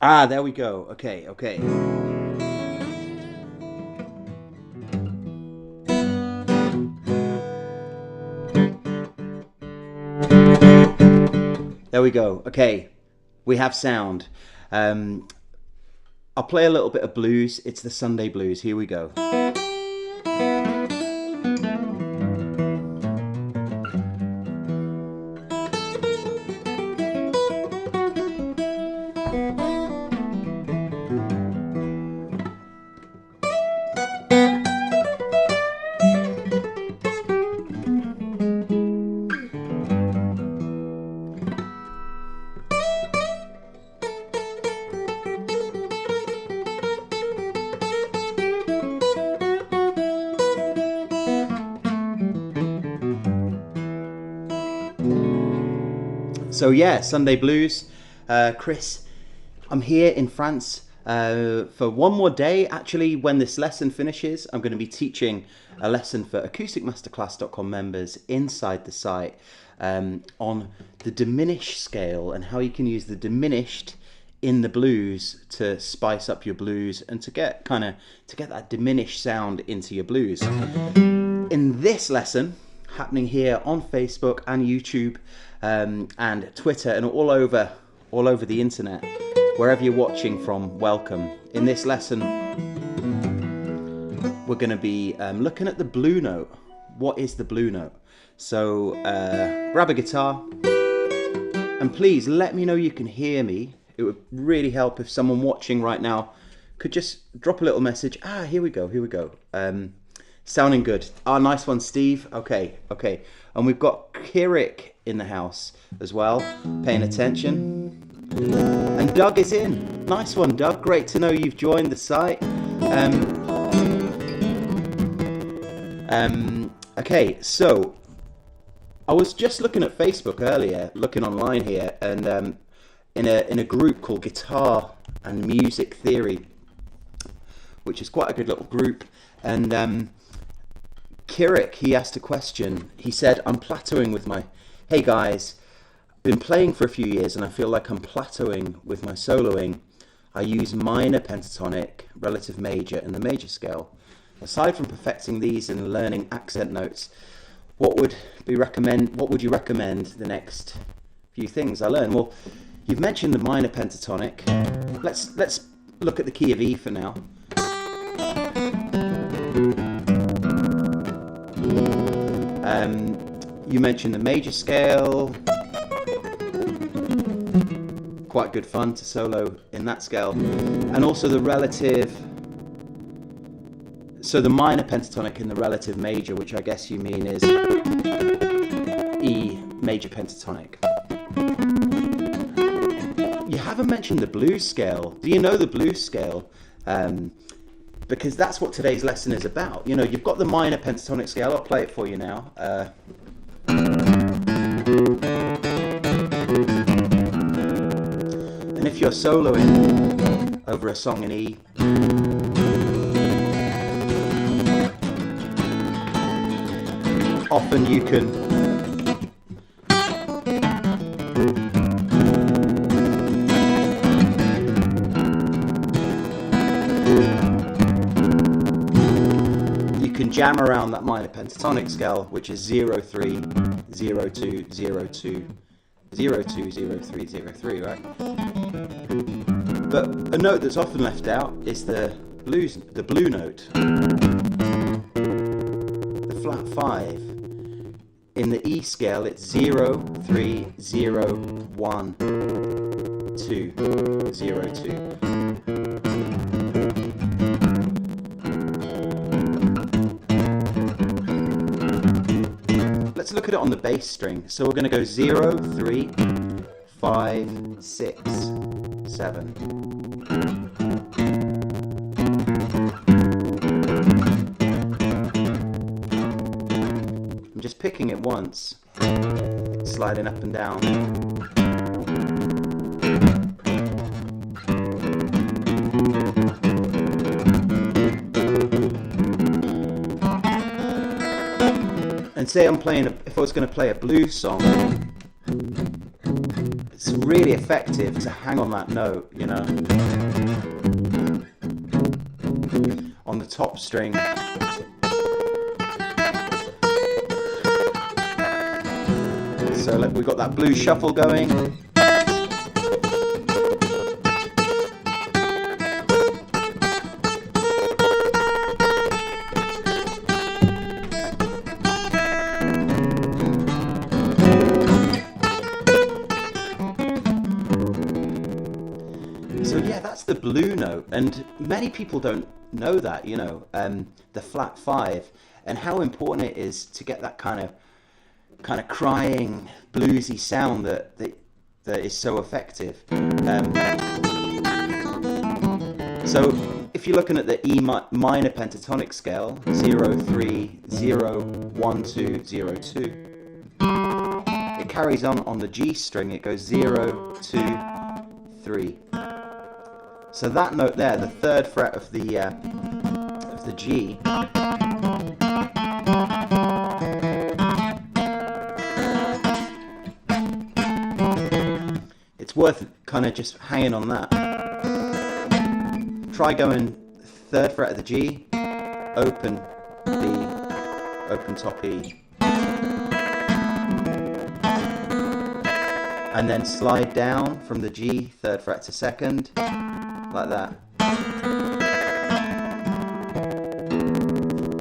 Ah, there we go. Okay, okay. There we go. Okay, we have sound. Um, I'll play a little bit of blues. It's the Sunday blues. Here we go. So yeah, Sunday blues. Chris, I'm here in France for one more day. Actually, when this lesson finishes, I'm going to be teaching a lesson for acousticmasterclass.com members inside the site on the diminished scale and how you can use the diminished in the blues to spice up your blues and to get that diminished sound into your blues. In this lesson, happening here on Facebook and YouTube and Twitter and all over the internet, wherever you're watching from, welcome. In this lesson, we're going to be looking at the blue note. What is the blue note? So grab a guitar and please let me know you can hear me. It would really help if someone watching right now could just drop a little message. Here we go. Sounding good. Nice one, Steve. Okay. And we've got Kirik in the house as well, paying attention. And Doug is in. Nice one, Doug. Great to know you've joined the site. Okay, so I was just looking at Facebook earlier, looking online here, and in a group called Guitar and Music Theory, which is quite a good little group, and Kirik, he asked a question. He said, I'm plateauing with my... Hey guys, I've been playing for a few years and I feel like I'm plateauing with my soloing. I use minor pentatonic, relative major, and the major scale. Aside from perfecting these and learning accent notes, what would you recommend the next few things I learn? Well, you've mentioned the minor pentatonic. Let's look at the key of E for now. You mentioned the major scale. Quite good fun to solo in that scale. And also the relative. So the minor pentatonic in the relative major, which I guess you mean is E major pentatonic. You haven't mentioned the blues scale. Do you know the blues scale? Because that's what today's lesson is about. You know, you've got the minor pentatonic scale. I'll play it for you now. And if you're soloing over a song in E, often you can jam around that minor pentatonic scale, which is 0, 3, 0, 2, 0, 2, 0, 2, 0, 3, 0, 3, right? But a note that's often left out is the blue note, the flat 5. In the E scale, it's 0, 3, 0, 1, 2, 0, 2. Let's look at it on the bass string. So we're going to go 0, 3, 5, 6, 7. I'm just picking it once, sliding up and down. And say if I was going to play a blues song, it's really effective to hang on that note, you know, on the top string. So we've got that blues shuffle going. So yeah, that's the blue note, and many people don't know that, you know, the flat 5, and how important it is to get that kind of crying, bluesy sound that is so effective. So if you're looking at the E minor pentatonic scale, 0, 3, 0, 1, 2, 0, 2, it carries on the G string. It goes 0, 2, 3. So that note there, the 3rd fret of the G, it's worth kind of just hanging on that. Try going 3rd fret of the G, open B, open top E, and then slide down from the G, 3rd fret to 2nd, like that.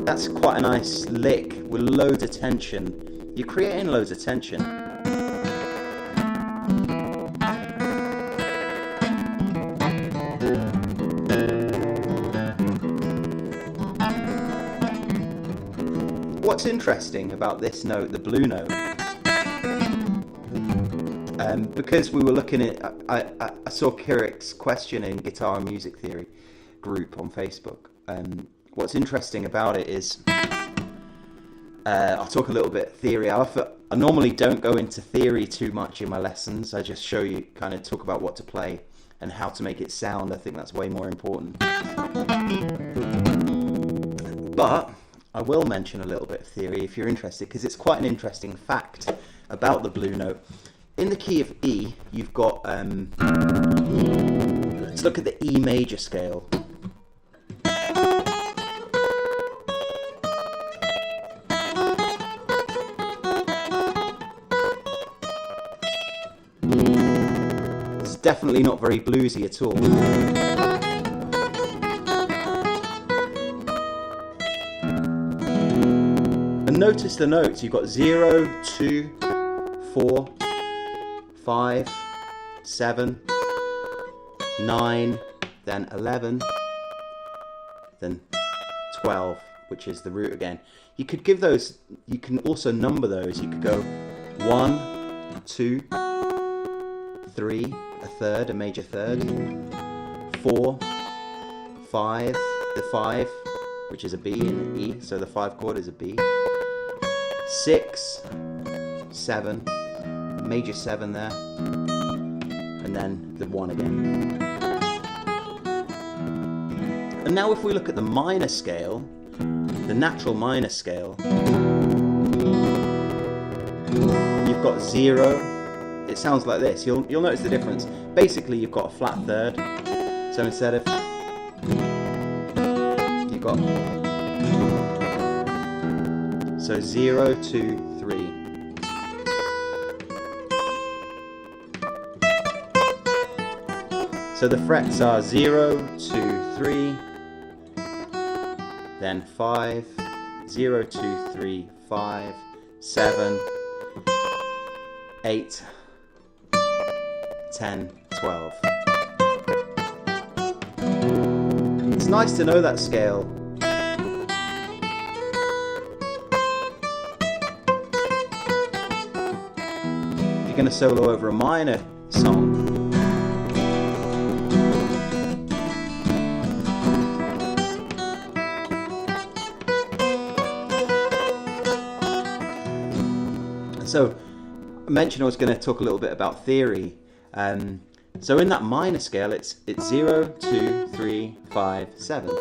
That's quite a nice lick with loads of tension. You're creating loads of tension. What's interesting about this note, the blue note, because we were looking at, I saw Kirik's question in Guitar and Music Theory group on Facebook. What's interesting about it is, I'll talk a little bit theory. I normally don't go into theory too much in my lessons. I just show you, kind of talk about what to play and how to make it sound. I think that's way more important. But I will mention a little bit of theory if you're interested, because it's quite an interesting fact about the blue note. In the key of E, you've got, let's look at the E major scale. It's definitely not very bluesy at all. And notice the notes. You've got 0, 2, 4, 5, 7, 9, then 11, then 12, which is the root again. You could give those, you can also number those. You could go 1, 2, 3, a third, a major third, 4, 5, the 5, which is a B in E, so the 5 chord is a B, 6, 7, major 7 there, and then the 1 again. And now if we look at the minor scale, the natural minor scale, you've got 0. It sounds like this. You'll notice the difference. Basically, you've got a flat third. So instead of, you've got, so 0, 2, 3. So the frets are 0, 2, 3, then 5, 0, 2, 3, 5, 7, 8, 10, 12. It's nice to know that scale. If you're going to solo over a minor song, so I mentioned I was going to talk a little bit about theory. So in that minor scale, it's 0, 2, 3, 5, 7.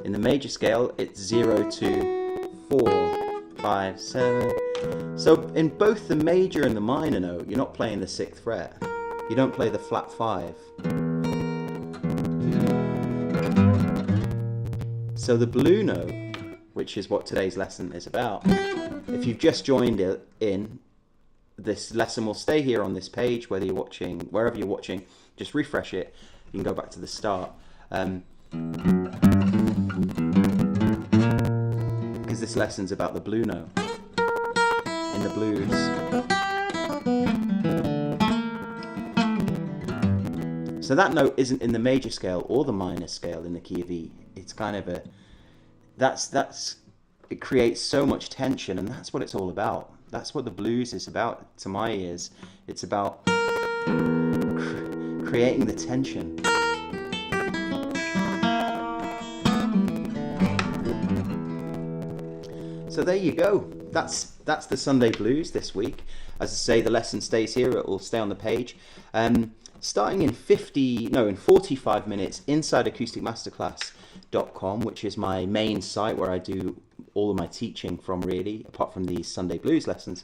In the major scale, it's 0, 2, 4, 5, 7. So in both the major and the minor note, you're not playing the 6th fret. You don't play the flat 5. So the blue note, which is what today's lesson is about, if you've just joined in, this lesson will stay here on this page, whether you're watching, wherever you're watching, just refresh it. You can go back to the start. Because this lesson's about the blue note in the blues. So that note isn't in the major scale or the minor scale in the key of E. It's kind of a, it creates so much tension, and that's what it's all about. That's what the blues is about to my ears. It's about creating the tension. So there you go. That's the Sunday Blues this week. As I say, the lesson stays here. It will stay on the page. Starting in 45 minutes, InsideAcousticMasterclass.com, which is my main site where I do all of my teaching from, really, apart from these Sunday Blues lessons.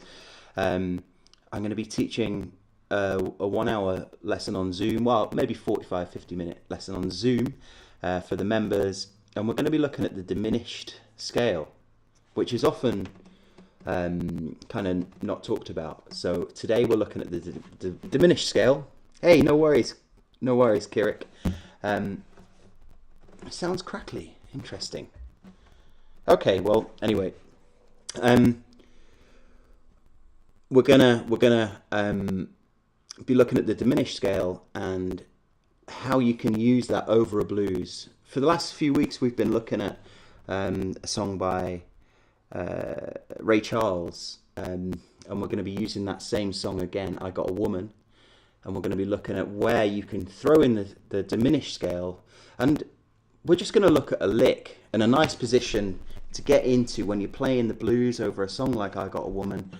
I'm going to be teaching a 1 hour lesson on Zoom, well, maybe 50 minute lesson on Zoom for the members, and we're going to be looking at the diminished scale, which is often kind of not talked about. So today we're looking at the diminished scale. Hey, no worries, Kirik. Sounds crackly. Interesting. Okay, well, anyway, we're gonna be looking at the diminished scale and how you can use that over a blues. For the last few weeks, we've been looking at a song by Ray Charles, and we're going to be using that same song again, I Got a Woman, and we're going to be looking at where you can throw in the diminished scale, and we're just going to look at a lick and a nice position to get into when you're playing the blues over a song like I Got a Woman,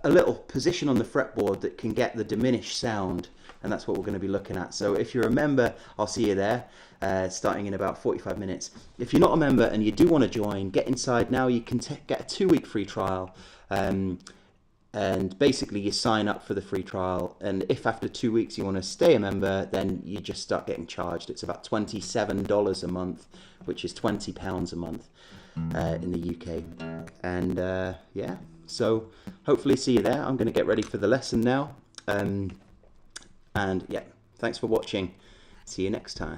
a little position on the fretboard that can get the diminished sound, and that's what we're going to be looking at. So if you're a member, I'll see you there, starting in about 45 minutes. If you're not a member and you do want to join, get inside now. You can get a 2-week free trial, and basically you sign up for the free trial, and if after 2 weeks you want to stay a member, then you just start getting charged. It's about $27 a month, which is £20 a month in the UK. And yeah, so hopefully see you there. I'm going to get ready for the lesson now. And yeah, thanks for watching. See you next time.